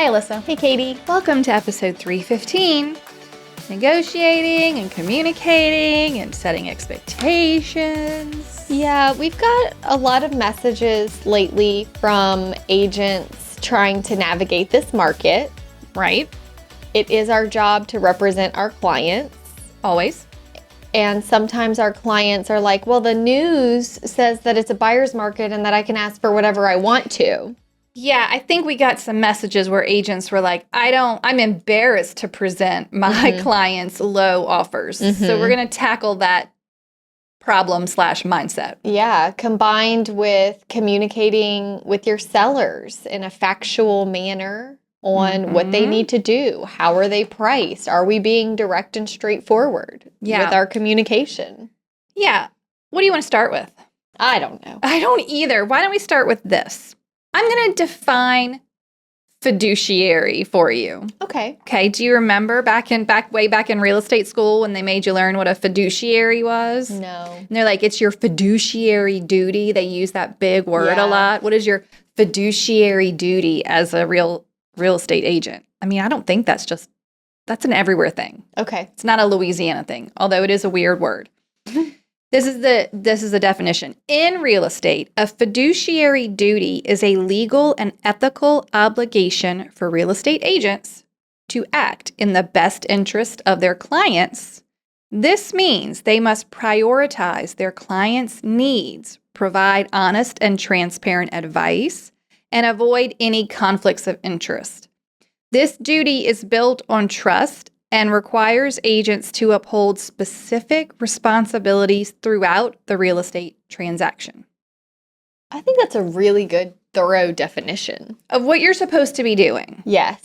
Hi, Alissa. Hey, Katie. Welcome to episode 315, negotiating and communicating and setting expectations. Yeah, we've got a lot of messages lately from agents trying to navigate this market. Right? It is our job to represent our clients. Always. And sometimes our clients are like, well, the news says that it's a buyer's market and that I can ask for whatever I want to. Yeah, I think we got some messages where agents were like, I'm embarrassed to present my clients low offers. So we're going to tackle that problem/mindset. Yeah, combined with communicating with your sellers in a factual manner on what they need to do. How are they priced? Are we being direct and straightforward with our communication? Yeah. What do you want to start with? I don't know. I don't either. Why don't we start with this? I'm going to define fiduciary for you. Okay. Okay. Do you remember way back in real estate school when they made you learn what a fiduciary was? No. And they're like, it's your fiduciary duty. They use that big word a lot. What is your fiduciary duty as a real estate agent? I mean, I don't think that's an everywhere thing. Okay. It's not a Louisiana thing, although it is a weird word. This is the definition. In real estate, a fiduciary duty is a legal and ethical obligation for real estate agents to act in the best interest of their clients. This means they must prioritize their clients' needs, provide honest and transparent advice, and avoid any conflicts of interest. This duty is built on trust and requires agents to uphold specific responsibilities throughout the real estate transaction. I think that's a really good, thorough definition Of what you're supposed to be doing. Yes.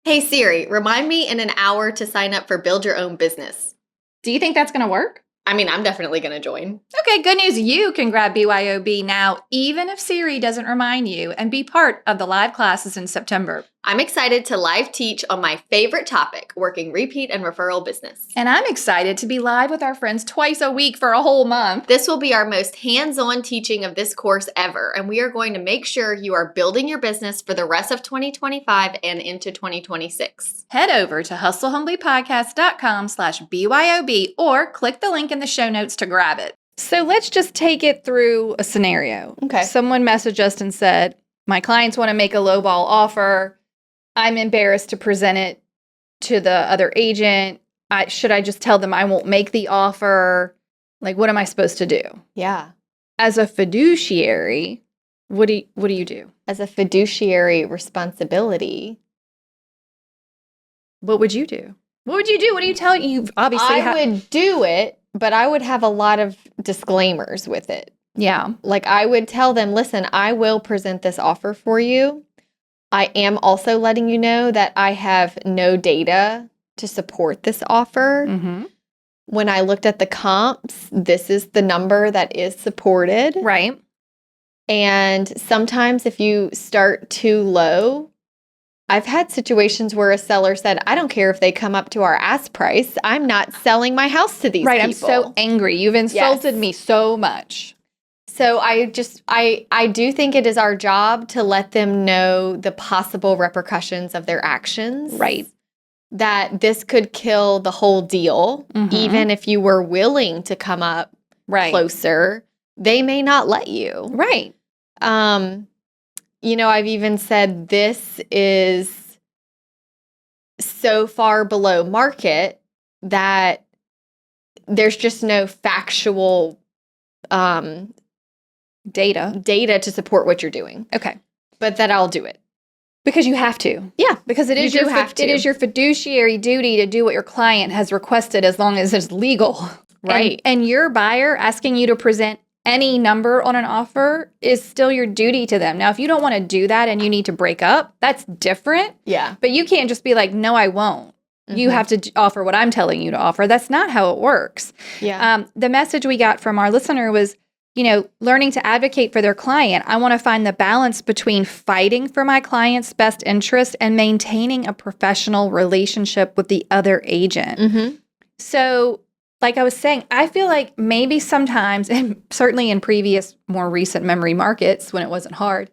Hey Siri, remind me in an hour to sign up for Build Your Own Business. Do you think that's going to work? I mean, I'm definitely going to join. Okay, good news. You can grab BYOB now, even if Siri doesn't remind you, and be part of the live classes in September. I'm excited to live teach on my favorite topic, working repeat and referral business. And I'm excited to be live with our friends twice a week for a whole month. This will be our most hands-on teaching of this course ever, and we are going to make sure you are building your business for the rest of 2025 and into 2026. Head over to hustlehumblypodcast.com/BYOB or click the link in the show notes to grab it. So let's just take it through a scenario. Okay. Someone messaged us and said, my clients want to make a lowball offer. I'm embarrassed to present it to the other agent. Should I just tell them I won't make the offer? Like, what am I supposed to do? Yeah. As a fiduciary, what do you do? As a fiduciary responsibility, What would you do? What would you do? What do you tell you? Obviously, I would do it, but I would have a lot of disclaimers with it. Yeah. Like I would tell them, listen, I will present this offer for you. I am also letting you know that I have no data to support this offer. Mm-hmm. When I looked at the comps, this is the number that is supported. Right. And sometimes if you start too low, I've had situations where a seller said, I don't care if they come up to our ask price. I'm not selling my house to these people. I'm so angry. You've insulted me so much. So I do think it is our job to let them know the possible repercussions of their actions. Right. That this could kill the whole deal. Even if you were willing to come up closer, they may not let you. Right. I've even said this is so far below market that there's just no factual data to support what you're doing. Okay. But that I'll do it. Because you have to. Yeah. Because it is your fiduciary duty to do what your client has requested as long as it's legal. Right. And your buyer asking you to present any number on an offer is still your duty to them. Now, if you don't want to do that and you need to break up, that's different. Yeah. But you can't just be like, no, I won't. You have to offer what I'm telling you to offer. That's not how it works. Yeah. The message we got from our listener was, learning to advocate for their client. I want to find the balance between fighting for my client's best interest and maintaining a professional relationship with the other agent. So, like I was saying, I feel like maybe sometimes, and certainly in previous, more recent memory markets when it wasn't hard,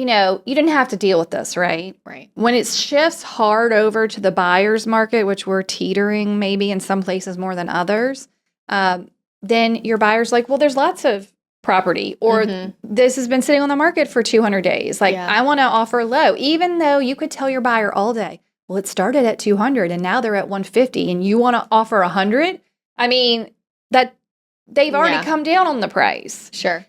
you didn't have to deal with this, right? Right. When it shifts hard over to the buyer's market, which we're teetering maybe in some places more than others, then your buyer's like, well, there's lots of property, or this has been sitting on the market for 200 days. Like, I want to offer low, even though you could tell your buyer all day, well, it started at 200 and now they're at 150 and you want to offer 100. I mean, that they've already come down on the price. Sure.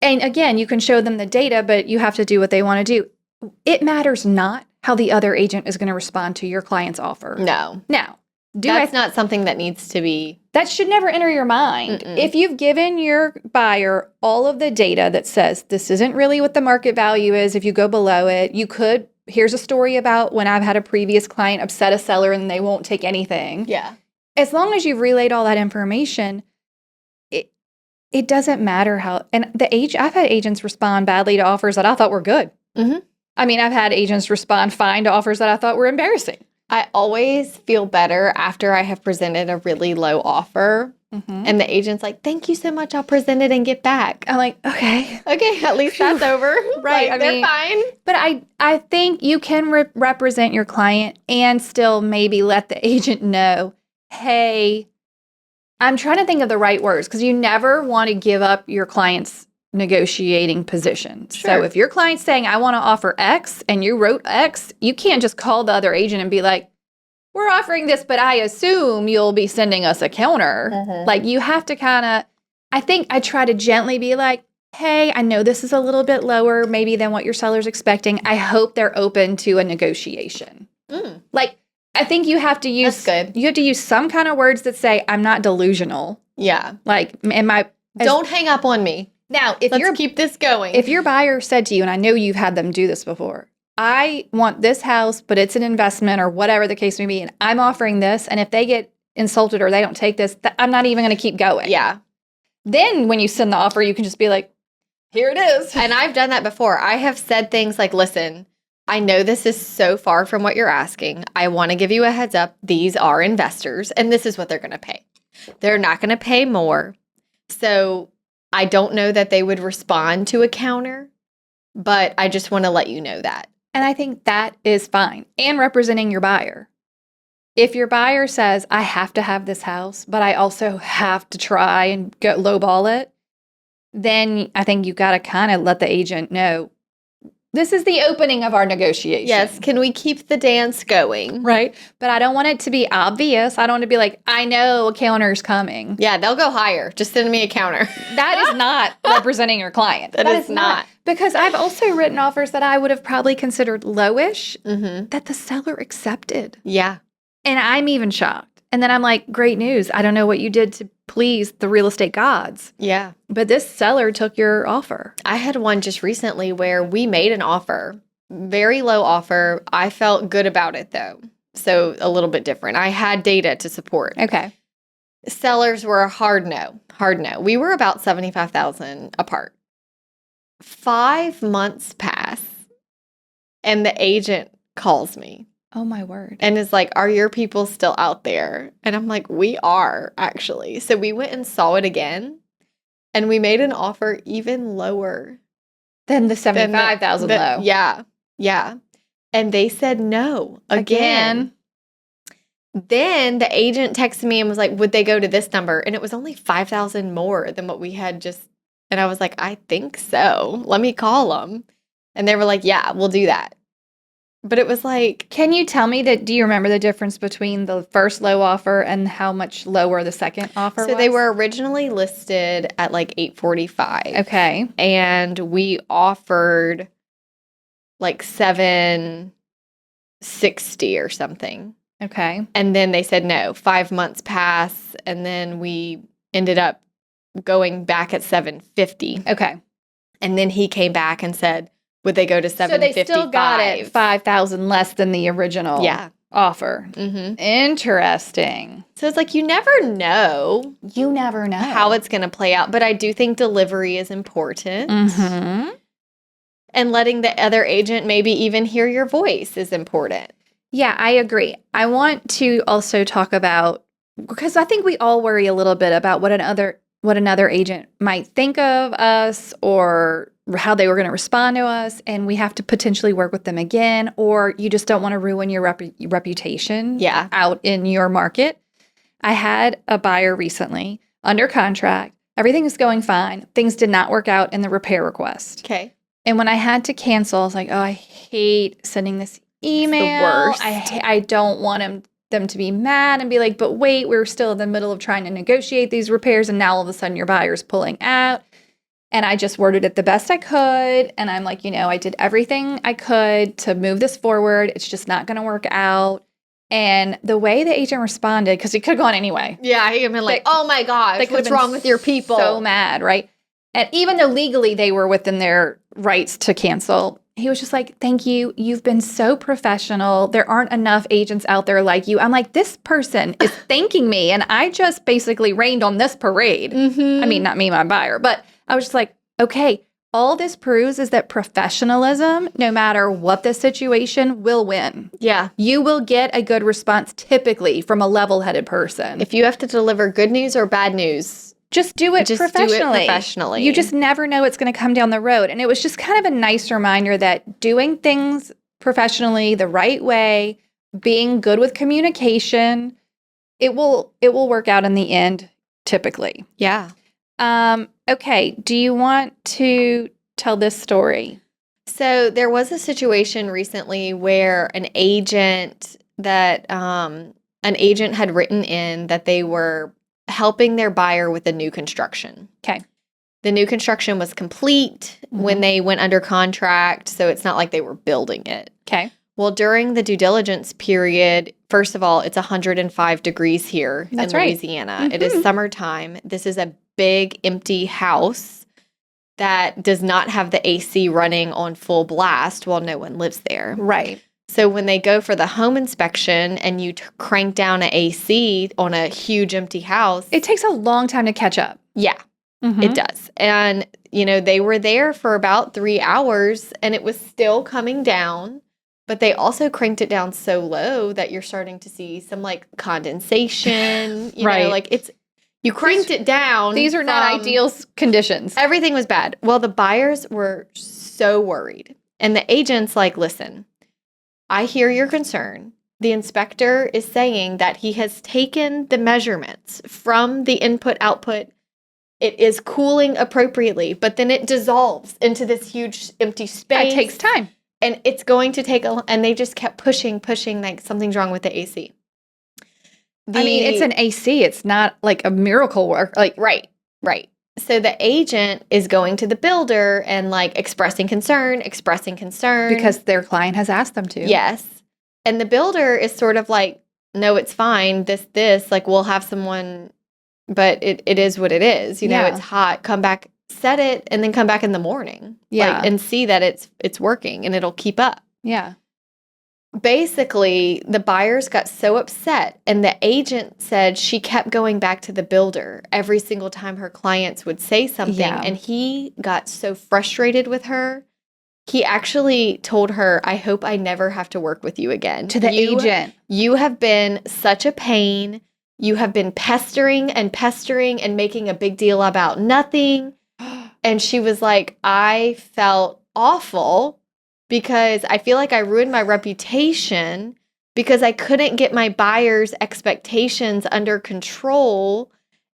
And again, you can show them the data, but you have to do what they want to do. It matters not how the other agent is going to respond to your client's offer. No. Now, that's not something that needs to be. That should never enter your mind. If you've given your buyer all of the data that says this isn't really what the market value is, if you go below it, here's a story about when I've had a previous client upset a seller and they won't take anything. Yeah. As long as you've relayed all that information, it doesn't matter how. And I've had agents respond badly to offers that I thought were good. I mean, I've had agents respond fine to offers that I thought were embarrassing. I always feel better after I have presented a really low offer. And the agent's like, thank you so much. I'll present it and get back. I'm like, okay. Okay, at least that's over. Right. Like, they're fine. But I think you can represent your client and still maybe let the agent know, hey, I'm trying to think of the right words, because you never want to give up your client's negotiating position. Sure. So if your client's saying, I want to offer X, and you wrote X, you can't just call the other agent and be like, we're offering this, but I assume you'll be sending us a counter. Like, you have to I think I try to gently be like, hey, I know this is a little bit lower maybe than what your seller's expecting. I hope they're open to a negotiation. Like, I think you have to use, That's good. You have to use some kind of words that say, I'm not delusional. Yeah. Like, Don't hang up on me. Now, Let's keep this going. If your buyer said to you, and I know you've had them do this before, I want this house, but it's an investment or whatever the case may be, and I'm offering this, and if they get insulted or they don't take this, I'm not even going to keep going. Yeah. Then when you send the offer, you can just be like, here it is. And I've done that before. I have said things like, listen, I know this is so far from what you're asking. I want to give you a heads up. These are investors, and this is what they're going to pay. They're not going to pay more. So I don't know that they would respond to a counter, but I just want to let you know that. And I think that is fine. And representing your buyer. If your buyer says, I have to have this house, but I also have to try and go lowball it, then I think you got to kind of let the agent know, this is the opening of our negotiation. Yes. Can we keep the dance going? Right. But I don't want it to be obvious. I don't want to be like, I know a counter's coming. Yeah, they'll go higher. Just send me a counter. That is not representing your client. That is not. Because I've also written offers that I would have probably considered lowish that the seller accepted. Yeah. And I'm even shocked. And then I'm like, great news. I don't know what you did to please the real estate gods. Yeah. But this seller took your offer. I had one just recently where we made an offer, very low offer. I felt good about it though. So a little bit different. I had data to support. Okay. Sellers were a hard no. We were about $75,000 apart. 5 months pass and the agent calls me. Oh my word. And is like, are your people still out there? And I'm like, we are actually. So we went and saw it again and we made an offer even lower Than the 75,000 low. Yeah. Yeah. And they said no again. Then the agent texted me and was like, would they go to this number? And it was only 5,000 more than what we had just. And I was like, I think so. Let me call them. And they were like, yeah, we'll do that. But it was like, can you tell me do you remember the difference between the first low offer and how much lower the second offer was? So they were originally listed at like $845. Okay. And we offered like $760 or something. Okay. And then they said no. 5 months pass, and then we ended up going back at $750. Okay. And then he came back and said, would they go to $755? So they still got it 5,000 less than the original offer. Interesting. So it's like, you never know. You never know how it's going to play out. But I do think delivery is important. And letting the other agent maybe even hear your voice is important. Yeah, I agree. I want to also talk about, because I think we all worry a little bit about what another agent might think of us or how they were going to respond to us, and we have to potentially work with them again, or you just don't want to ruin your reputation out in your market. I had a buyer recently under contract. Everything is going fine. Things did not work out in the repair request. Okay. And when I had to cancel, I was like, oh, I hate sending this email. It's the worst. I don't want them to be mad and be like, but wait, we're still in the middle of trying to negotiate these repairs, and now all of a sudden your buyer's pulling out. And I just worded it the best I could. And I'm like, I did everything I could to move this forward. It's just not going to work out. And the way the agent responded, because it could have gone anyway. Yeah, he would have been like, oh my gosh, what's wrong with your people? So mad, right? And even though legally they were within their rights to cancel, he was just like, thank you. You've been so professional. There aren't enough agents out there like you. I'm like, this person is thanking me. And I just basically rained on this parade. I mean, not me, my buyer. But I was just like, okay, all this proves is that professionalism, no matter what the situation, will win. Yeah. You will get a good response typically from a level-headed person. If you have to deliver good news or bad news, just do it professionally. You just never know what's going to come down the road. And it was just kind of a nice reminder that doing things professionally the right way, being good with communication, it will work out in the end typically. Yeah. Okay. Do you want to tell this story? So there was a situation recently where an agent had written in that they were helping their buyer with a new construction. Okay. The new construction was complete when they went under contract, so it's not like they were building it. Okay. Well, during the due diligence period, first of all, it's 105 degrees here in Louisiana. It is summertime. This is a big empty house that does not have the AC running on full blast while no one lives there. Right. So when they go for the home inspection and you crank down an AC on a huge empty house, it takes a long time to catch up. Yeah, it does. And, they were there for about 3 hours and it was still coming down, but they also cranked it down so low that you're starting to see some condensation, you know, you cranked it down. These are not ideal conditions. Everything was bad. Well, the buyers were so worried. And the agent's like, listen, I hear your concern. The inspector is saying that he has taken the measurements from the input-output. It is cooling appropriately, but then it dissolves into this huge empty space. It takes time. And it's going to take and they just kept pushing, like something's wrong with the AC. It's an AC. It's not like a miracle work. Right. So the agent is going to the builder and expressing concern. Because their client has asked them to. Yes. And the builder is sort of like, no, it's fine. This, we'll have someone, but it is what it is. It's hot. Come back, set it, and then come back in the morning. Yeah. And see that it's working and it'll keep up. Yeah. Basically, the buyers got so upset, and the agent said she kept going back to the builder every single time her clients would say something, and he got so frustrated with her. He actually told her, I hope I never have to work with you again. To the agent. You have been such a pain. You have been pestering and making a big deal about nothing. And she was like, I felt awful because I feel like I ruined my reputation because I couldn't get my buyer's expectations under control.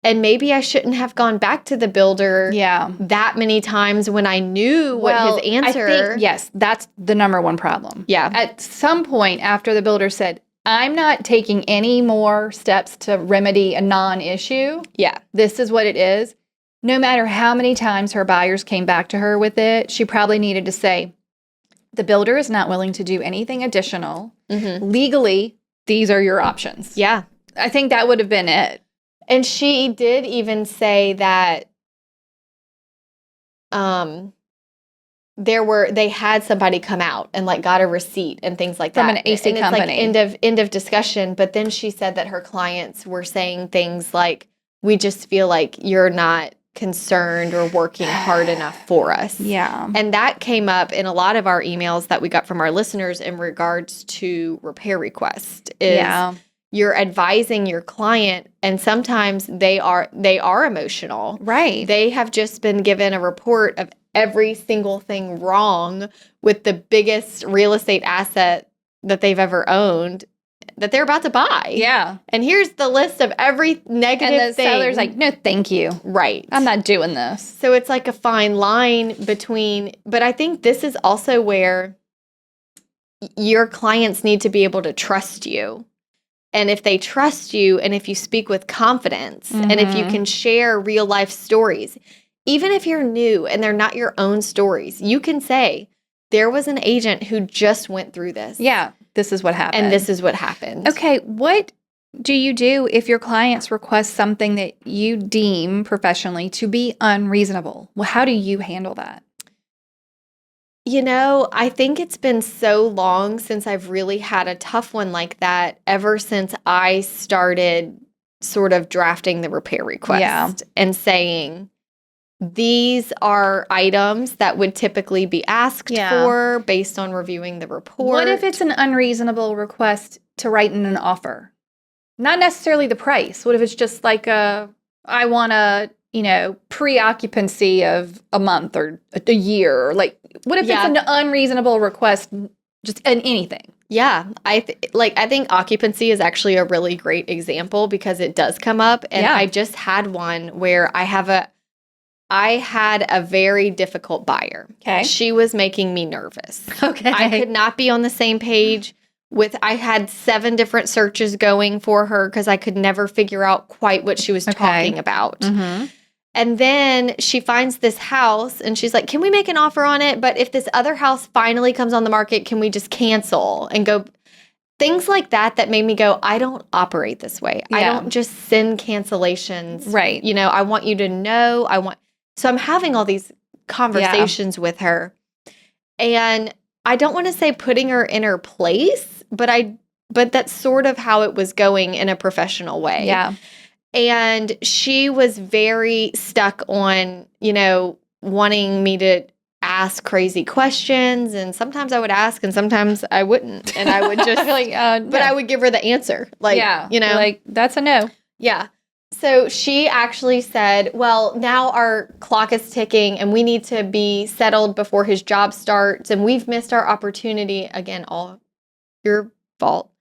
And maybe I shouldn't have gone back to the builder that many times when I knew what his answer. I think, yes, that's the number one problem. Yeah. At some point after the builder said, I'm not taking any more steps to remedy a non-issue. Yeah. This is what it is. No matter how many times her buyers came back to her with it, she probably needed to say, the builder is not willing to do anything additional. Legally, these are your options. Yeah. I think that would have been it. And she did even say that they had somebody come out and got a receipt and things like that. From an AC company. It's end of discussion. But then she said that her clients were saying things like, we just feel like you're not concerned or working hard enough for us. Yeah. And that came up in a lot of our emails that we got from our listeners in regards to repair request. You're advising your client, and sometimes they are emotional. Right. They have just been given a report of every single thing wrong with the biggest real estate asset that they've ever owned that they're about to buy. Yeah. And here's the list of every negative And the thing. seller's like, no, thank you. Right. I'm not doing this. So it's like a fine line between, but I think this is also where your clients need to be able to trust you. And if they trust you, and if you speak with confidence, and if you can share real life stories, even if you're new and they're not your own stories, you can say, there was an agent who just went through this. Yeah, this is what happened. And this is what happened. Okay, what do you do if your clients request something that you deem professionally to be unreasonable? Well, how do you handle that? You know, I think it's been so long since I've really had a tough one like that, ever since I started sort of drafting the repair request and saying, these are items that would typically be asked for based on reviewing the report. What if it's an unreasonable request to write in an offer? Not necessarily the price. What if it's just like I want a, pre-occupancy of a month or a year? Like, what if it's an unreasonable request just in anything? Yeah, I think occupancy is actually a really great example because it does come up. And I just had one where I had a very difficult buyer. Okay. She was making me nervous. Okay. I could not be on the same page I had 7 different searches going for her because I could never figure out quite what she was talking about. Mm-hmm. And then she finds this house and she's like, can we make an offer on it? But if this other house finally comes on the market, can we just cancel and go? Things like that made me go, I don't operate this way. Yeah. I don't just send cancellations. Right. I want you to know. So I'm having all these conversations with her. And I don't want to say putting her in her place, but that's sort of how it was going in a professional way. Yeah. And she was very stuck on, wanting me to ask crazy questions. And sometimes I would ask and sometimes I wouldn't. And I would just but I would give her the answer. Like, that's a no. Yeah. So she actually said, well, now our clock is ticking and we need to be settled before his job starts. And we've missed our opportunity. Again, all your fault.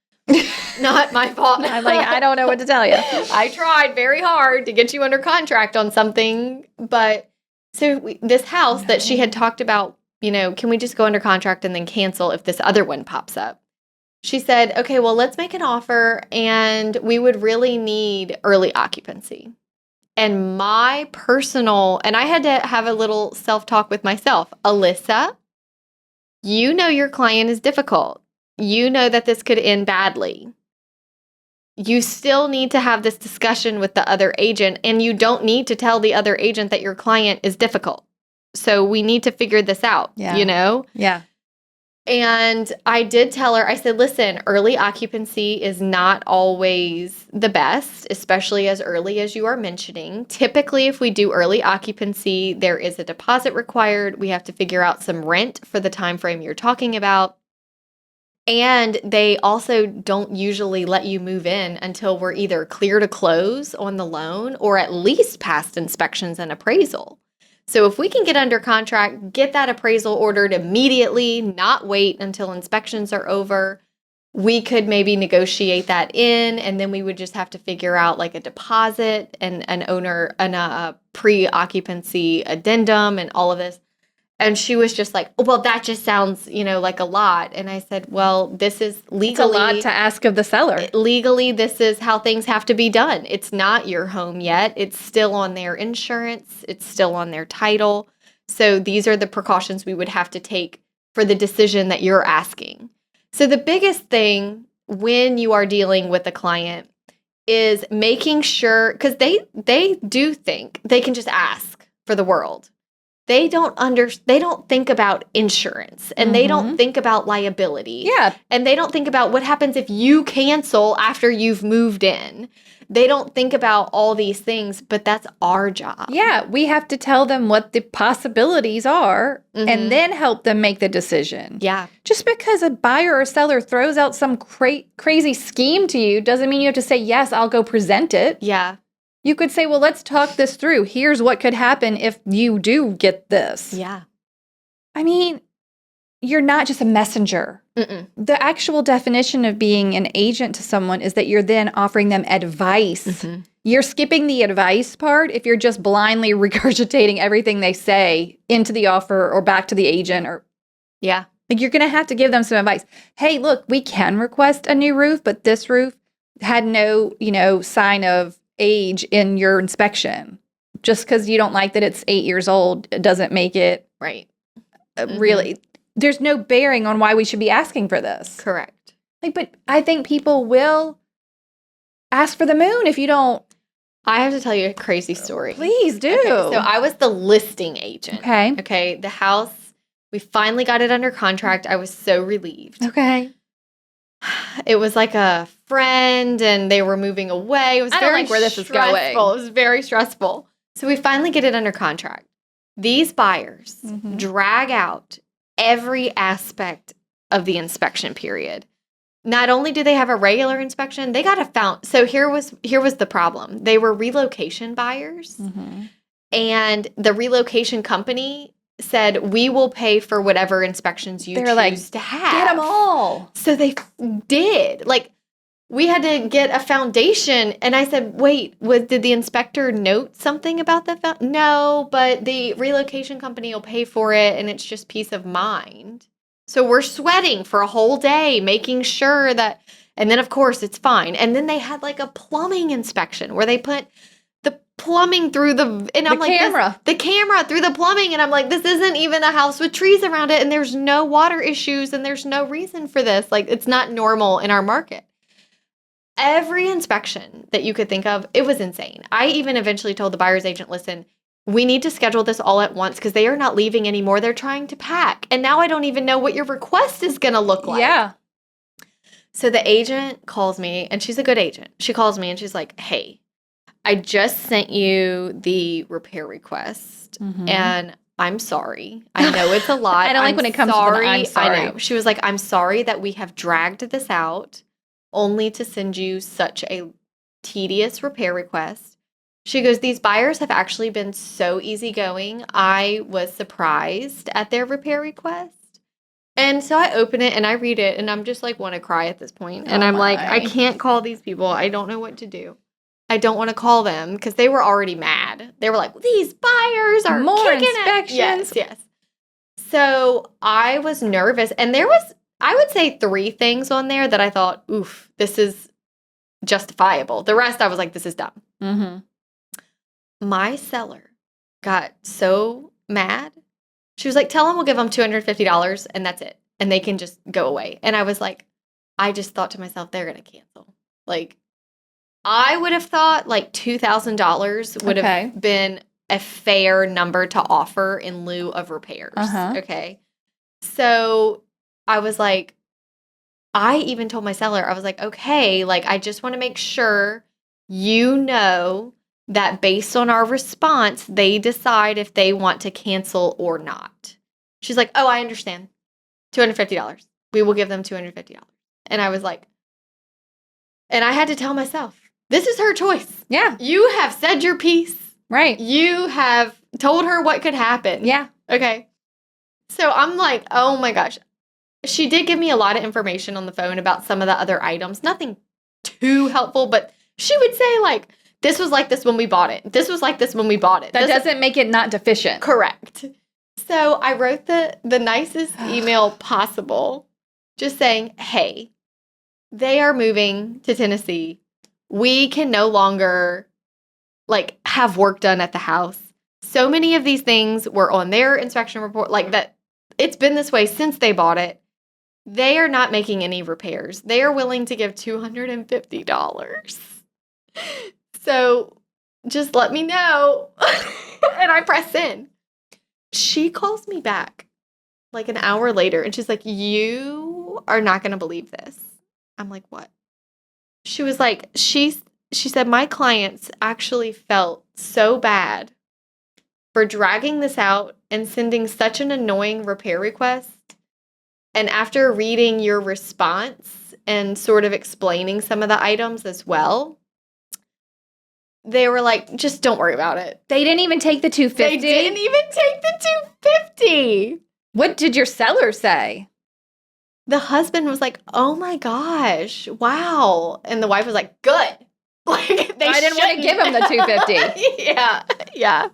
Not my fault. I'm like, I don't know what to tell you. I tried very hard to get you under contract on something. But so this house that she had talked about, can we just go under contract and then cancel if this other one pops up? She said, okay, well, let's make an offer and we would really need early occupancy. And my personal, and I had to have a little self-talk with myself. Alissa, your client is difficult. You know that this could end badly. You still need to have this discussion with the other agent, and you don't need to tell the other agent that your client is difficult. So we need to figure this out, Yeah. And I did tell her, I said, listen, early occupancy is not always the best, especially as early as you are mentioning. Typically, if we do early occupancy, there is a deposit required. We have to figure out some rent for the time frame you're talking about. And they also don't usually let you move in until we're either clear to close on the loan or at least past inspections and appraisal. So if we can get under contract, get that appraisal ordered immediately, not wait until inspections are over, we could maybe negotiate that in, and then we would just have to figure out like a deposit and an owner and a pre-occupancy addendum and all of this. And she was just like, well, that just sounds, like a lot. And I said, well, this is legally. It's a lot to ask of the seller. Legally, this is how things have to be done. It's not your home yet. It's still on their insurance. It's still on their title. So these are the precautions we would have to take for the decision that you're asking. So the biggest thing when you are dealing with a client is making sure, because they do think they can just ask for the world. They don't think about insurance and they don't think about liability. Yeah. And they don't think about what happens if you cancel after you've moved in. They don't think about all these things, but that's our job. Yeah, we have to tell them what the possibilities are and then help them make the decision. Yeah. Just because a buyer or seller throws out some crazy scheme to you doesn't mean you have to say, yes, I'll go present it. Yeah. You could say, well, let's talk this through. Here's what could happen if you do get this. Yeah. I mean, you're not just a messenger. Mm-mm. The actual definition of being an agent to someone is that you're then offering them advice. Mm-hmm. You're skipping the advice part if you're just blindly regurgitating everything they say into the offer or back to the agent, or Yeah. like you're going to have to give them some advice. Hey, look, we can request a new roof, but this roof had no, sign of age in your inspection. Just because you don't like that it's 8 years old, it doesn't make it Right. really. There's no bearing on why we should be asking for this. Correct. But I think people will ask for the moon if you don't. I have to tell you a crazy story. Please do. Okay, so I was the listing agent. Okay. Okay. The house, we finally got it under contract. I was so relieved. Okay. It was like a friend and they were moving away. It was I don't very like where this is stressful. going. It was very stressful. So we finally get it under contract. These buyers Mhm. drag out every aspect of the inspection period. Not only do they have a regular inspection, they got a found. So here was the problem. They were relocation buyers, Mhm. and the relocation company said, we will pay for whatever inspections you They're choose like, to have. Get them all. So they did. Like, we had to get a foundation. And I said, wait, did the inspector note something about the No, but the relocation company will pay for it, and it's just peace of mind. So we're sweating for a whole day, making sure that, and then of course it's fine. And then they had like a plumbing inspection where they put the plumbing through the camera through the plumbing. And I'm like, this isn't even a house with trees around it. And there's no water issues and there's no reason for this. Like, it's not normal in our market. Every inspection that you could think of, it was insane. I even eventually told the buyer's agent, listen, we need to schedule this all at once because they are not leaving anymore. They're trying to pack. And now I don't even know what your request is going to look like. Yeah. So the agent calls me, and she's a good agent. She calls me and she's like, hey, I just sent you the repair request, Mhm. and I'm sorry. I know it's a lot. I don't like when it comes to the I'm sorry. I know. She was like, I'm sorry that we have dragged this out only to send you such a tedious repair request. She goes, these buyers have actually been so easygoing. I was surprised at their repair request. And so I open it and I read it, and I'm just like, want to cry at this point. And Oh I'm like, my. I can't call these people. I don't know what to do. I don't want to call them because they were already mad. They were like, these buyers are More kicking it. inspections. Yes. So I was nervous. And there was, I would say, 3 things on there that I thought, oof, this is justifiable. The rest I was like, this is dumb. Mm-hmm. My seller got so mad. She was like, tell them we'll give them $250 and that's it. And they can just go away. And I was like, I just thought to myself, they're going to cancel. Like, I would have thought like $2,000 would have been a fair number to offer in lieu of repairs. Uh-huh. Okay. So I was like, I even told my seller, I was like, okay, like, I just want to make sure you know that based on our response, they decide if they want to cancel or not. She's like, oh, I understand. $250. We will give them $250. And I was like, and I had to tell myself, this is her choice. Yeah. You have said your piece. Right. You have told her what could happen. Yeah. Okay. So I'm like, oh my gosh. She did give me a lot of information on the phone about some of the other items. Nothing too helpful, but she would say like, this was like this when we bought it. This was like this when we bought it. That doesn't make it not deficient. Correct. So I wrote the nicest email possible, just saying, hey, they are moving to Tennessee. We can no longer like have work done at the house. So many of these things were on their inspection report, like that. It's been this way since they bought it. They are not making any repairs. They are willing to give $250. So just let me know. And I press send. She calls me back like an hour later and she's like, you are not going to believe this. I'm like, what? She was like, she said, my clients actually felt so bad for dragging this out and sending such an annoying repair request. And after reading your response and sort of explaining some of the items as well, they were like, just don't worry about it. They didn't even take the $250. They didn't even take the $250. What did your seller say? The husband was like, oh my gosh, wow. And the wife was like, good. Like, I didn't want to give him the $250. Yeah.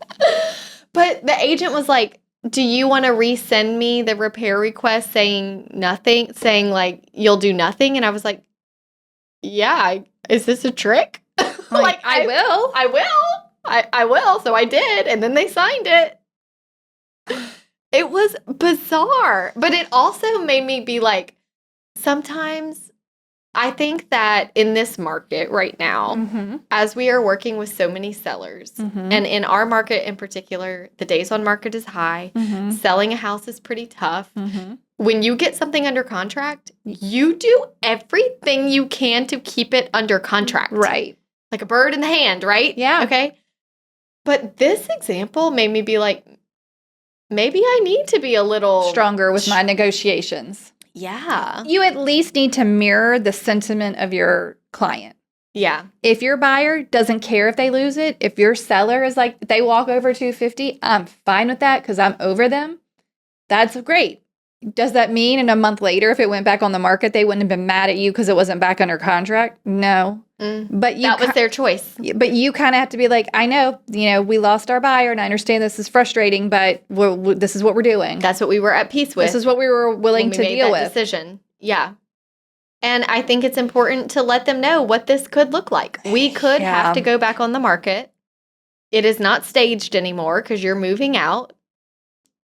But the agent was like, do you want to resend me the repair request saying nothing, saying like, you'll do nothing? And I was like, yeah, is this a trick? Like, I will. I will. So I did. And then they signed it. It was bizarre. But it also made me be like, sometimes I think that in this market right now, as we are working with so many sellers, and in our market in particular, the days on market is high. Selling a house is pretty tough. When you get something under contract, you do everything you can to keep it under contract. Right. Like a bird in the hand, right? Yeah. Okay. But this example made me be like, maybe I need to be a little stronger with my negotiations. Yeah. You at least need to mirror the sentiment of your client. Yeah. If your buyer doesn't care if they lose it, if your seller is like, they walk over $250, I'm fine with that because I'm over them. That's great. Does that mean in a month later, if it went back on the market, they wouldn't have been mad at you because it wasn't back under contract? No. But that was their choice. But you kind of have to be like, I know, we lost our buyer and I understand this is frustrating, but this is what we're doing. That's what we were at peace with. This is what we were willing to deal with. Decision. Yeah. And I think it's important to let them know what this could look like. We could have to go back on the market. It is not staged anymore because you're moving out.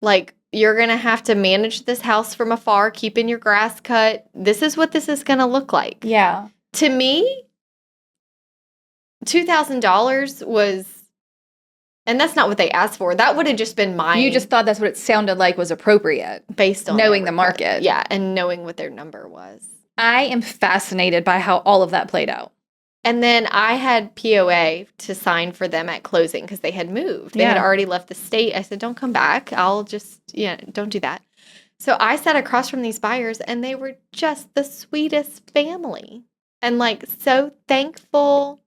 Like, you're going to have to manage this house from afar, keeping your grass cut. This is what this is going to look like. Yeah. To me, $2,000 was, and that's not what they asked for. That would have just been mine. You just thought that's what it sounded like was appropriate. Based on knowing the market. Yeah, and knowing what their number was. I am fascinated by how all of that played out. And then I had POA to sign for them at closing because they had moved. They had already left the state. I said, don't come back. I'll just, don't do that. So I sat across from these buyers and they were just the sweetest family and like so thankful.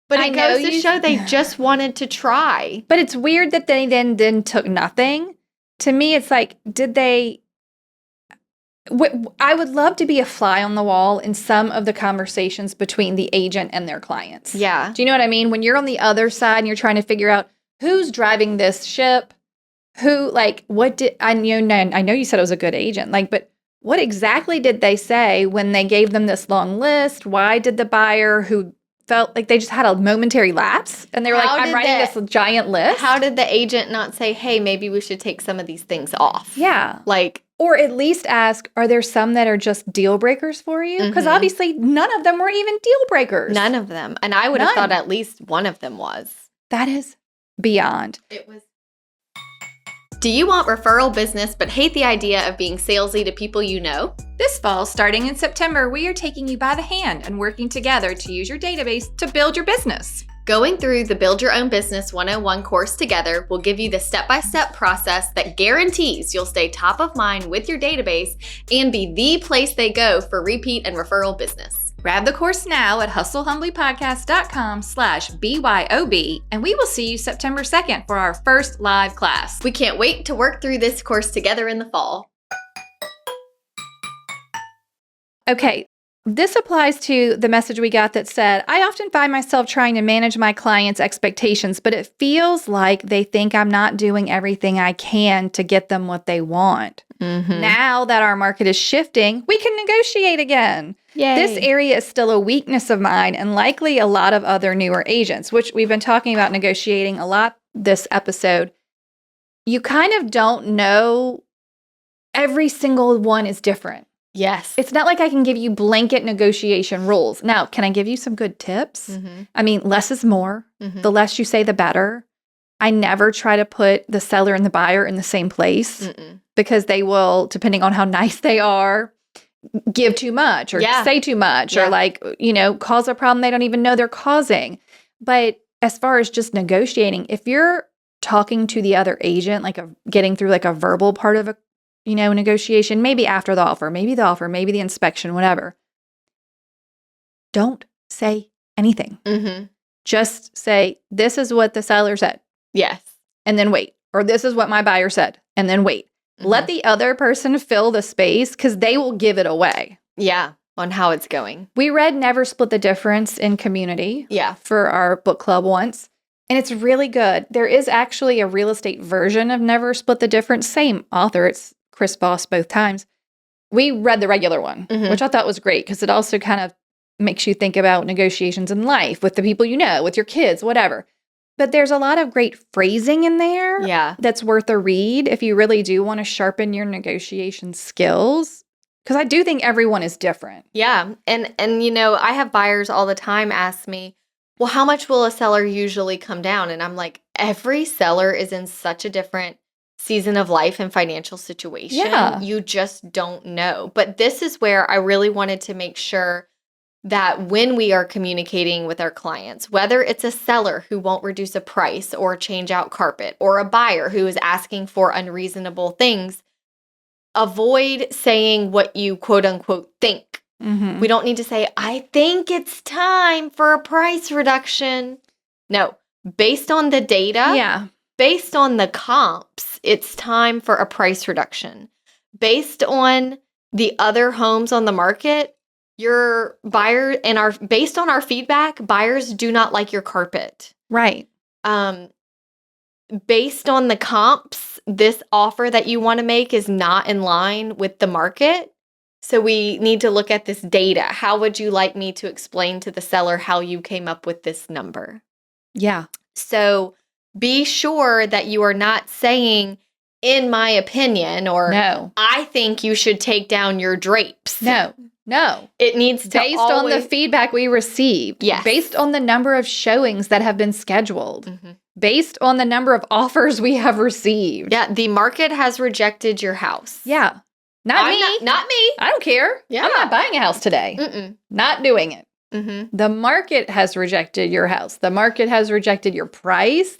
But it goes to show they just wanted to try. But it's weird that they then took nothing. To me, it's like, did they... I would love to be a fly on the wall in some of the conversations between the agent and their clients. Yeah. Do you know what I mean? When you're on the other side and you're trying to figure out who's driving this ship, I know you said it was a good agent, but what exactly did they say when they gave them this long list? Why did the buyer who felt like they just had a momentary lapse and they were I'm writing this giant list? How did the agent not say, hey, maybe we should take some of these things off? Yeah. Or at least ask, are there some that are just deal breakers for you? Because obviously none of them were even deal breakers. None of them. And I would have thought at least one of them was. That is beyond. It was. Do you want referral business but hate the idea of being salesy to people you know? This fall, starting in September, we are taking you by the hand and working together to use your database to build your business. Going through the Build Your Own Business 101 course together will give you the step-by-step process that guarantees you'll stay top of mind with your database and be the place they go for repeat and referral business. Grab the course now at hustlehumblypodcast.com/BYOB, and we will see you September 2nd for our first live class. We can't wait to work through this course together in the fall. Okay. This applies to the message we got that said, I often find myself trying to manage my clients' expectations, but it feels like they think I'm not doing everything I can to get them what they want. Now that our market is shifting, we can negotiate again. Yay. This area is still a weakness of mine and likely a lot of other newer agents, which we've been talking about negotiating a lot this episode. You kind of don't know. Every single one is different. Yes. It's not like I can give you blanket negotiation rules. Now, can I give you some good tips? I mean, less is more. The less you say, the better. I never try to put the seller and the buyer in the same place because they will, depending on how nice they are, give too much or say too much or cause a problem they don't even know they're causing. But as far as just negotiating, if you're talking to the other agent, getting through a verbal part of a negotiation, maybe after the offer, maybe the inspection, whatever. Don't say anything. Just say, this is what the seller said, Yes. and then wait. Or this is what my buyer said, and then wait. Let the other person fill the space because they will give it away. Yeah. On how it's going. We read Never Split the Difference in Community Yeah. for our book club once, and it's really good. There is actually a real estate version of Never Split the Difference. Same author. It's Chris Voss both times. We read the regular one, which I thought was great because it also kind of makes you think about negotiations in life with the people you know, with your kids, whatever. But there's a lot of great phrasing in there that's worth a read if you really do want to sharpen your negotiation skills. Because I do think everyone is different. Yeah. And I have buyers all the time ask me, well, how much will a seller usually come down? And I'm like, every seller is in such a different season of life and financial situation. Yeah. You just don't know. But this is where I really wanted to make sure that when we are communicating with our clients, whether it's a seller who won't reduce a price or change out carpet, or a buyer who is asking for unreasonable things, avoid saying what you quote unquote think. We don't need to say, I think it's time for a price reduction. No, based on the data, based on the comps, it's time for a price reduction. Based on the other homes on the market, your buyer based on our feedback, buyers do not like your carpet. Right. Based on the comps, this offer that you want to make is not in line with the market. So we need to look at this data. How would you like me to explain to the seller how you came up with this number? Yeah. So be sure that you are not saying, in my opinion, or No. I think you should take down your drapes. No. It needs to based on the feedback we received. Yes. Based on the number of showings that have been scheduled. Based on the number of offers we have received. Yeah, the market has rejected your house. Yeah. Not me. Not me. I don't care. Yeah. I'm not buying a house today. Not doing it. The market has rejected your house. The market has rejected your price.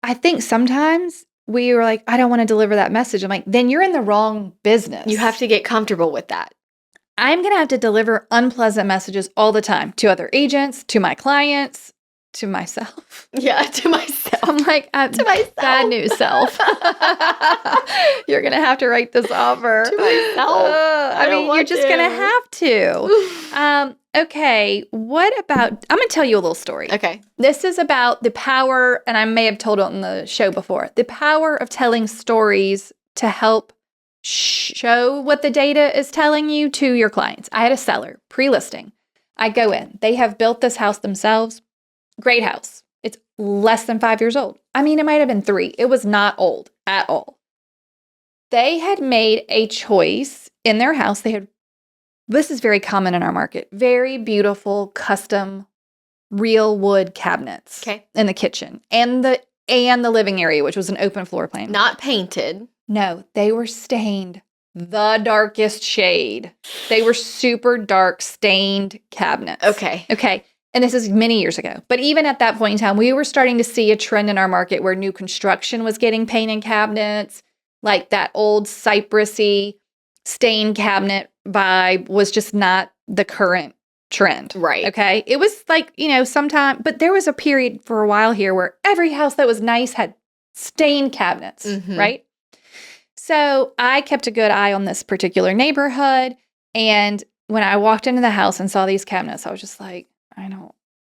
I think sometimes we were like, I don't want to deliver that message. I'm like, then you're in the wrong business. You have to get comfortable with that. I'm going to have to deliver unpleasant messages all the time to other agents, to my clients, to myself. Yeah, to myself. I'm like, to myself. Bad news, self. You're going to have to write this offer. To myself. You're just going to have to. Okay, what about, I'm going to tell you a little story. Okay. This is about the power, and I may have told it on the show before, the power of telling stories to help show what the data is telling you to your clients. I had a seller, pre-listing. I go in. They have built this house themselves. Great house. It's less than 5 years old. I mean, it might have been 3. It was not old at all. They had made a choice in their house. This is very common in our market. Very beautiful, custom, real wood cabinets in the kitchen and the living area, which was an open floor plan. Not painted. No, they were stained the darkest shade. They were super dark, stained cabinets. Okay. And this is many years ago. But even at that point in time, we were starting to see a trend in our market where new construction was getting painted cabinets. Like that old cypressy stained cabinet vibe was just not the current trend. Right. Okay. It was like, sometime, but there was a period for a while here where every house that was nice had stained cabinets, right? So I kept a good eye on this particular neighborhood. And when I walked into the house and saw these cabinets, I was just like,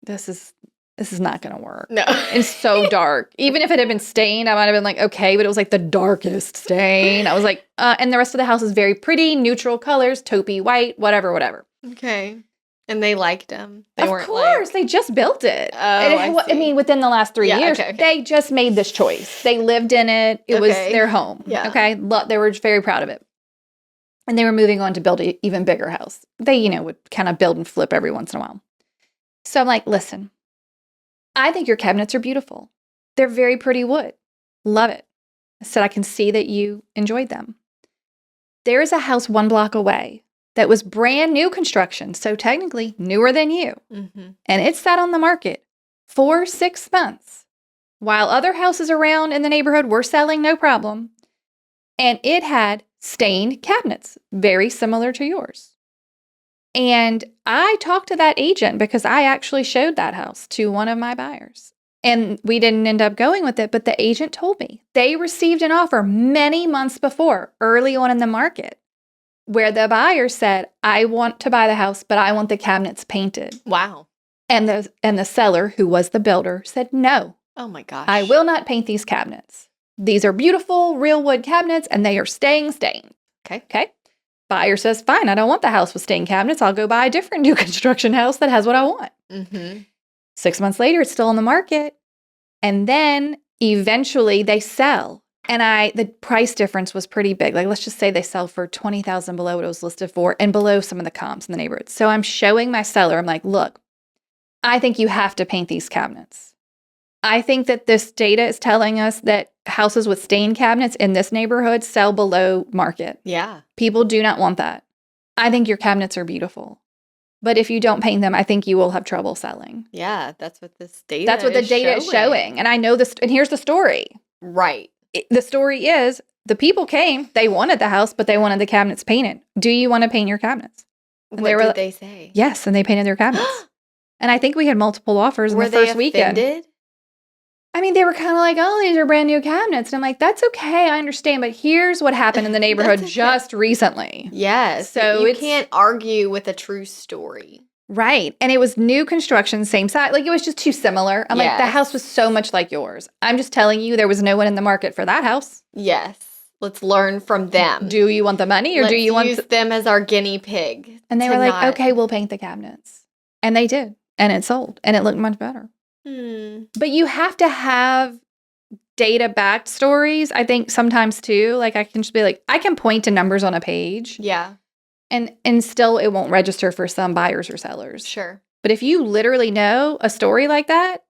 this is not going to work. No. It's so dark. Even if it had been stained, I might have been like, okay, but it was like the darkest stain. I was like, and the rest of the house is very pretty, neutral colors, taupey white, whatever. Okay. And they liked them. Of course, they just built it. Oh, I see. Within the last 3 years, okay. They just made this choice. They lived in it. It was their home. Yeah. Okay. They were very proud of it. And they were moving on to build an even bigger house. They, would kind of build and flip every once in a while. So I'm like, listen, I think your cabinets are beautiful. They're very pretty wood. Love it. I said, I can see that you enjoyed them. There is a house 1 block away that was brand new construction, so technically newer than you. And it sat on the market for 6 months while other houses around in the neighborhood were selling no problem. And it had stained cabinets, very similar to yours. And I talked to that agent because I actually showed that house to one of my buyers. And we didn't end up going with it, but the agent told me they received an offer many months before, early on in the market, where the buyer said, I want to buy the house, but I want the cabinets painted. Wow. And the seller, who was the builder, said, no, Oh my gosh. I will not paint these cabinets. These are beautiful real wood cabinets and they are staying stained. Okay. Buyer says, fine, I don't want the house with stained cabinets. I'll go buy a different new construction house that has what I want. Mm-hmm. 6 months later, it's still on the market. And then eventually they sell. And the price difference was pretty big. Like, let's just say they sell for $20,000 below what it was listed for and below some of the comps in the neighborhood. So I'm showing my seller, I'm like, look, I think you have to paint these cabinets. I think that this data is telling us that houses with stained cabinets in this neighborhood sell below market. Yeah. People do not want that. I think your cabinets are beautiful. But if you don't paint them, I think you will have trouble selling. Yeah, that's what this data That's what the data is showing. And I know this, and here's the story. Right. The story is the people came, they wanted the house, but they wanted the cabinets painted. Do you want to paint your cabinets? And What did they say? Yes, and they painted their cabinets. And I think we had multiple offers in Were the first they weekend. offended? I mean, they were kind of like, oh, these are brand new cabinets. And I'm like, that's okay. I understand. But here's what happened in the neighborhood Okay. just recently. Yes. So you can't argue with a true story. Right. And it was new construction, same size. Like, it was just too similar. I'm like, the Yes. house was so much like yours. I'm just telling you, there was no one in the market for that house. Yes. Let's learn from them. Do you want the money or do you want... use them as our guinea pig? And they were like, okay, we'll paint the cabinets. And they did. And it sold. And it looked much better. But you have to have data-backed stories, I think, sometimes too. Like, I can just be like, I can point to numbers on a page. Yeah. And still it won't register for some buyers or sellers. Sure. But if you literally know a story like that,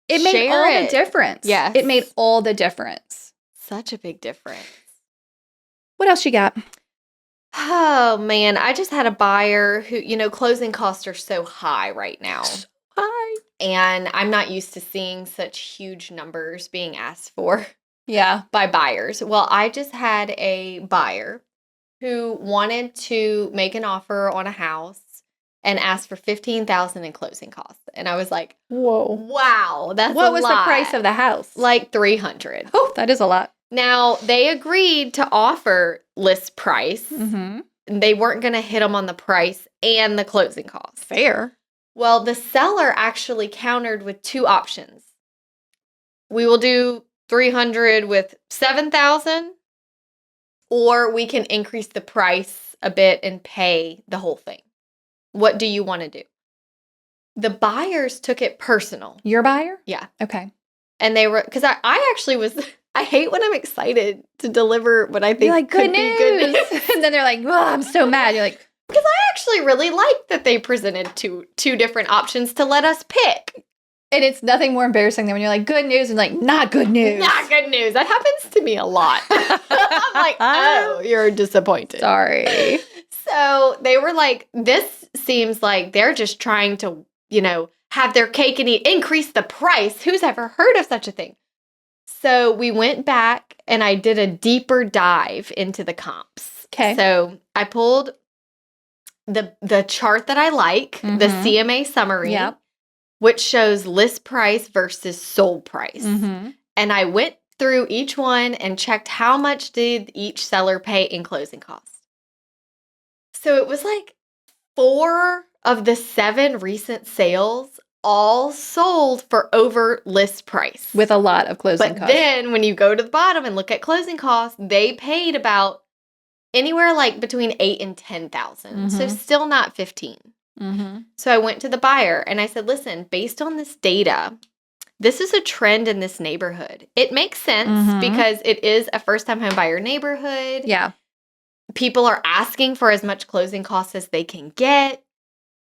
it made Share all it. the difference. Yes. It made all the difference. Such a big difference. What else you got? Oh, man. I just had a buyer who, closing costs are so high right now. Hi. And I'm not used to seeing such huge numbers being asked for Yeah. by buyers. Well, I just had a buyer who wanted to make an offer on a house and asked for $15,000 in closing costs. And I was like, Whoa. wow, that's What a was lot. the price of the house? Like $300. Oh, that is a lot. Now, they agreed to offer list price. Mm-hmm. They weren't going to hit them on the price and the closing costs. Fair. Well, the seller actually countered with two options. We will do $300 with $7,000, or we can increase the price a bit and pay the whole thing. What do you want to do? The buyers took it personal. Your buyer? Yeah. Okay. And they were, because I actually was, I hate when I'm excited to deliver what I think You're like, could good be good news. news. And then they're like, oh, I'm so mad. You're like, Because I actually really like that they presented two different options to let us pick. and it's nothing more embarrassing than when you're like, good news and like, not good news. Not good news. That happens to me a lot. I'm like, oh, you're disappointed. Sorry. So they were like, this seems like they're just trying to, have their cake and eat, increase the price. Who's ever heard of such a thing? So we went back and I did a deeper dive into the comps. Okay. So I pulled the chart that I like, the Mhm. CMA summary, Yep. which shows list price versus sold price. Mm-hmm. And I went through each one and checked how much did each seller pay in closing costs. So it was like 4 of the 7 recent sales all sold for over list price. With a lot of closing But costs. then when you go to the bottom and look at closing costs, they paid about anywhere like between 8 and 10,000. So Mhm. still not 15. Mm-hmm. So I went to the buyer and I said, listen, based on this data, this is a trend in this neighborhood. It makes sense Mhm. because it is a first-time home buyer neighborhood. Yeah. People are asking for as much closing costs as they can get.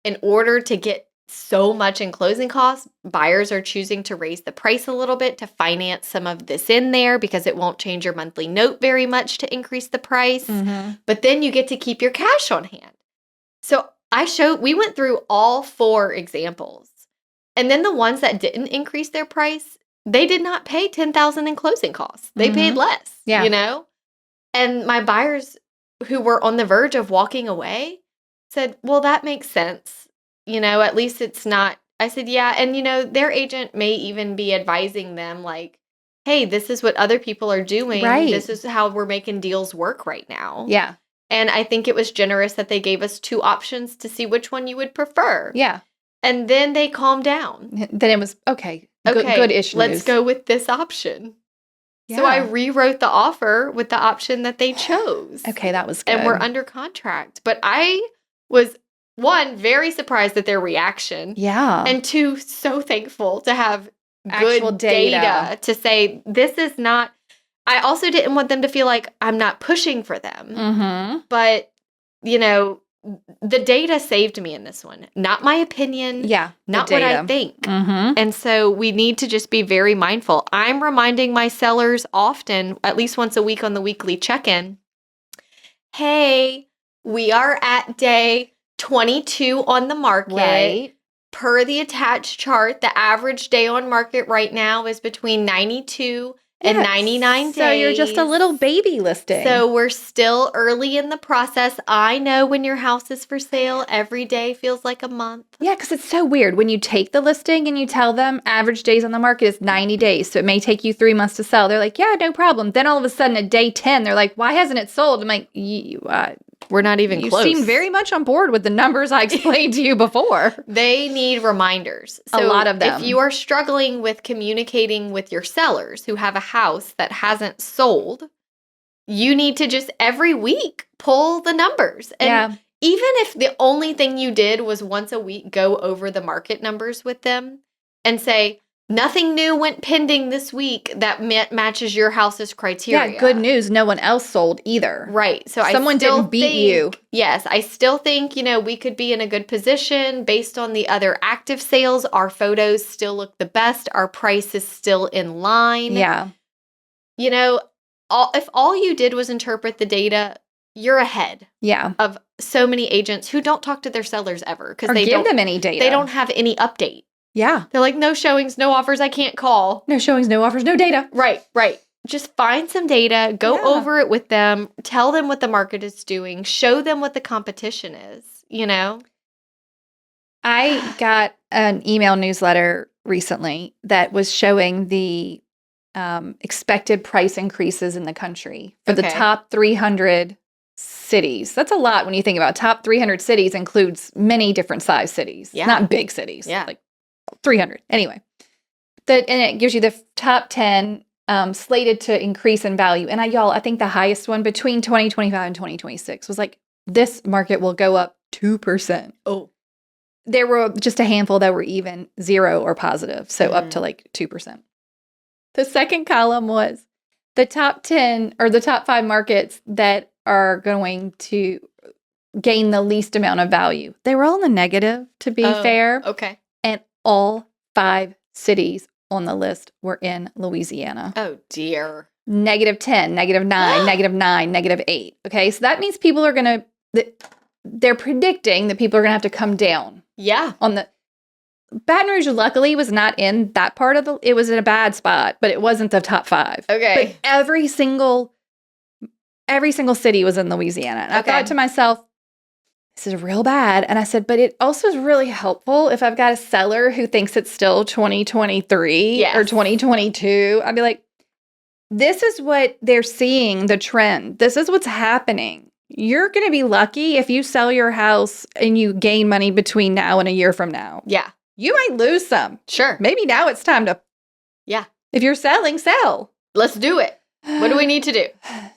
In order to get so much in closing costs, buyers are choosing to raise the price a little bit to finance some of this in there because it won't change your monthly note very much to increase the price. Mm-hmm. But then you get to keep your cash on hand. So we went through all 4 examples. And then the ones that didn't increase their price, they did not pay $10,000 in closing costs. They paid less, Yeah. And my buyers who were on the verge of walking away said, well, that makes sense. At least it's not. I said, yeah. And, their agent may even be advising them like, hey, this is what other people are doing. Right. This is how we're making deals work right now. Yeah. And I think it was generous that they gave us 2 options to see which one you would prefer. Yeah. And then they calmed down. Then it was, okay, Okay, good-ish news. let's go with this option. Yeah. So I rewrote the offer with the option that they chose. Okay, that was good. And we're under contract. But I was, 1, very surprised at their reaction. Yeah. And 2, so thankful to have Actual good data. data to say, this is not, I also didn't want them to feel like I'm not pushing for them. Mm-hmm. But, the data saved me in this one. Not my opinion. Yeah. Not what I think. Mm-hmm. And so we need to just be very mindful. I'm reminding my sellers often, at least once a week on the weekly check-in, hey, we are at day 22 on the market. Right. Per the attached chart, the average day on market right now is between 92 and 99 days. So you're just a little baby listing. So we're still early in the process. I know when your house is for sale, every day feels like a month. yeah, because it's so weird. When you take the listing and you tell them average days on the market is 90 days, so it may take you 3 months to sell. They're like, yeah, no problem. Then all of a sudden at day 10, they're like, why hasn't it sold? I'm like, We're not even you close. seem very much on board with the numbers I explained to you before. They need reminders. A lot of them. If you are struggling with communicating with your sellers who have a house that hasn't sold, you need to just every week pull the numbers. And even if the only thing you did was once a week go over the market numbers with them and say, nothing new went pending this week that matches your house's criteria. Yeah, good news. No one else sold either. Right. So Someone I still didn't beat you. Yes, I still think, we could be in a good position based on the other active sales. Our photos still look the best. Our price is still in line. Yeah. If all you did was interpret the data, you're ahead Yeah. of so many agents who don't talk to their sellers ever because Or they give don't them any data. they don't have any update. Yeah. They're like, no showings, no offers, I can't call. No showings, no offers, no data. Right. Just find some data, go Yeah. over it with them, tell them what the market is doing, show them what the competition is, I got an email newsletter recently that was showing the expected price increases in the country for the Okay. top 300 cities. That's a lot when you think about it. Top 300 cities includes many different size cities. Yeah. Not big cities. Yeah. Like 300. Anyway. And it gives you the top 10 slated to increase in value. And I think the highest one between 2025 and 2026 was like, this market will go up 2%. Oh. There were just a handful that were even 0 or positive. So up to like 2%. The second column was the top 10 or the top 5 markets that are going to gain the least amount of value. They were all in the negative, to be fair. Okay. And all 5 cities on the list were in Louisiana. Oh, dear. -10, -9, -9, -8. Okay, so that means people are going to, they're predicting that people are going to have to come down. Yeah. On the Baton Rouge, luckily, was not in that part of it was in a bad spot, but it wasn't the top 5. Okay. But every single city was in Louisiana. And I Okay. thought to myself, this is real bad. And I said, but it also is really helpful if I've got a seller who thinks it's still 2023 Yes. or 2022. I'd be like, this is what they're seeing, the trend. This is what's happening. You're going to be lucky if you sell your house and you gain money between now and a year from now. Yeah. You might lose some. Sure. Maybe now it's time to, Yeah. if you're selling, sell. Let's do it. What do we need to do?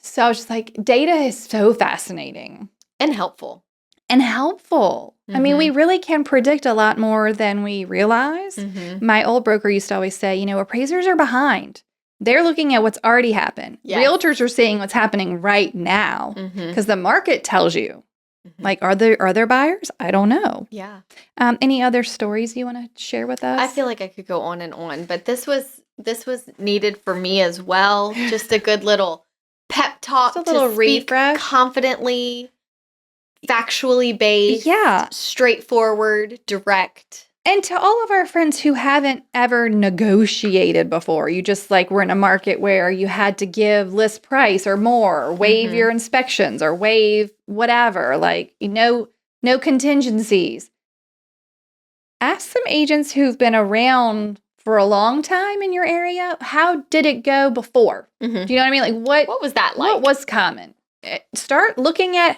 So I was just like, data is so fascinating And helpful. and helpful. I mean, we really can predict a lot more than we realize. My old broker used to always say, appraisers are behind. They're looking at what's already happened. Yes. Realtors are seeing what's happening right now because the market tells you. Like, are there buyers? I don't know. Yeah. Any other stories you want to share with us? I feel like I could go on and on, but this was needed for me as well. Just a good little pep talk, Just a little to speak refresh. confidently, factually based, Yeah. straightforward, direct. And to all of our friends who haven't ever negotiated before, you just were in a market where you had to give list price or more, or waive your inspections or waive whatever. no contingencies. Ask some agents who've been around for a long time in your area. How did it go before? Mhm. Do you know what I mean? Like What was that like? what was common? Start looking at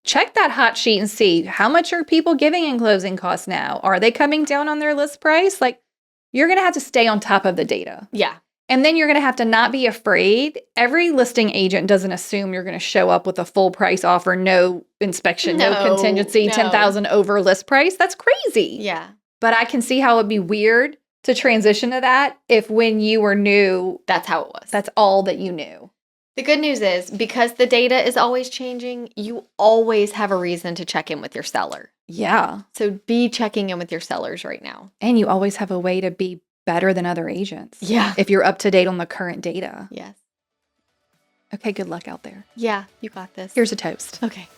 check that hot sheet and see how much are people giving in closing costs now? Are they coming down on their list price? Like, you're going to have to stay on top of the data. Yeah. And then you're going to have to not be afraid. Every listing agent doesn't assume you're going to show up with a full price offer, no inspection, no contingency, no. 10,000 over list price. That's crazy. Yeah. But I can see how it'd be weird to transition to that if when you were new, That's how it was. that's all that you knew. The good news is, because the data is always changing, you always have a reason to check in with your seller. Yeah. So be checking in with your sellers right now. And you always have a way to be better than other agents. Yeah. If you're up to date on the current data. Yes. Okay, good luck out there. Yeah, you got this. Here's a toast. Okay.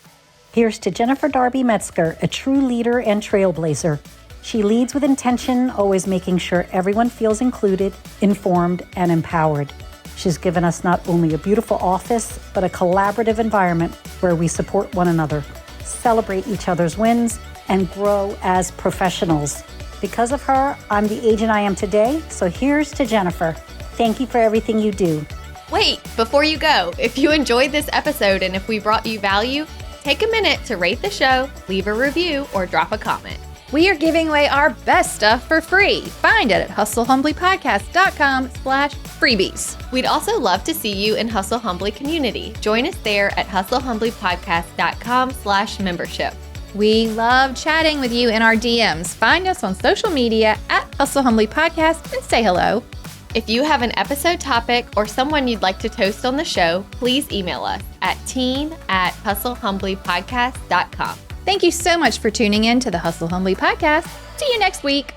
Here's to Jennifer Darby Metzger, a true leader and trailblazer. She leads with intention, always making sure everyone feels included, informed, and empowered. She's given us not only a beautiful office, but a collaborative environment where we support one another, celebrate each other's wins, and grow as professionals. Because of her, I'm the agent I am today, so here's to Jennifer. Thank you for everything you do. Wait, before you go, if you enjoyed this episode and if we brought you value, take a minute to rate the show, leave a review, or drop a comment. We are giving away our best stuff for free. Find it at hustlehumblypodcast.com/freebies. We'd also love to see you in Hustle Humbly community. Join us there at hustlehumblypodcast.com/membership. We love chatting with you in our DMs. Find us on social media at Hustle Humbly Podcast and say hello. If you have an episode topic or someone you'd like to toast on the show, please email us at team@hustlehumblypodcast.com. Thank you so much for tuning in to the Hustle Humbly Podcast. See you next week.